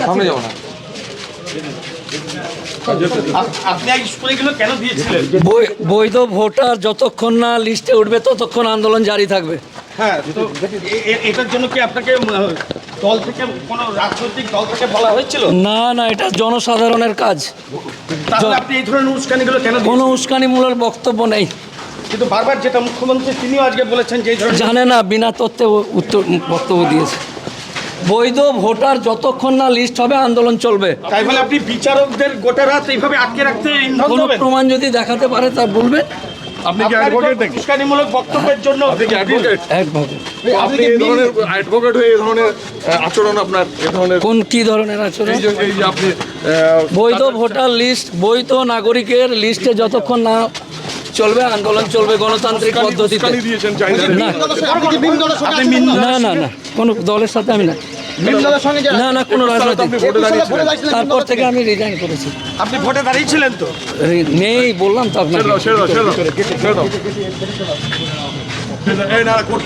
সামনে যাবো না। আপনি আগে স্কুলগুলো কেন দিয়েছিলেন? বৈধ ভোটার যতক্ষণ না লিস্টে উঠবে ততক্ষণ আন্দোলন জারি থাকবে। হ্যাঁ, তো এটার জন্য কি আপনাকে দল থেকে কোনো রাজনৈতিক দল থেকে বলা হয়েছিল? না না, এটা জনসাধারণের কাজ। তাহলে আপনি এই ধরনের উস্কানিগুলো কেন দিয়েছেন? কোনো উস্কানিমূলক বক্তব্য নেই। কিন্তু বারবার যেটা মুখ্যমন্ত্রী তিনিও আজকে বলেছেন যে এই ধরনের জানে না, বিনা তথ্যে উত্তর বক্তব্য দিয়েছে। বৈধ ভোটার যতক্ষণ না লিস্ট হবে আন্দোলন চলবে। তাই বলে আপনি বিচারকদের গোটা রাত এইভাবে আটকে রাখতে ইন্ধন কোনো দেবেন? প্রমাণ যদি দেখাতে পারে তা বলবেন। আপনি কি অ্যাডভোকেট নাকি? উস্কানিমূলক বক্তব্যের জন্য আপনি কি অ্যাডভোকেট? একভাবে আপনি এই ধরনের অ্যাডভোকেট হয়ে এই ধরনের আচরণ আপনার এই ধরনের কি ধরনের আচরণ? এই যে আপনি বৈধ ভোটার লিস্ট, বৈধ নাগরিকের লিস্টে যতক্ষণ না চলবে আন্দোলন চলবে গণতান্ত্রিক পদ্ধতিতে। উস্কানি দিয়েছেন চাইলে না না না না, কোনো দলের সাথে আমি না। না না, কোনো রাজনৈতিক। আপনি ভোটে দাঁড়িয়েছিলেন। তারপর থেকে আমি রিজাইন করেছি। আপনি ভোটে দাঁড়িয়েছিলেন তো? নেই বললাম তো আপনাকে। ছেড়ে দাও ছেড়ে দাও ছেড়ে দাও ছেড়ে দাও এই না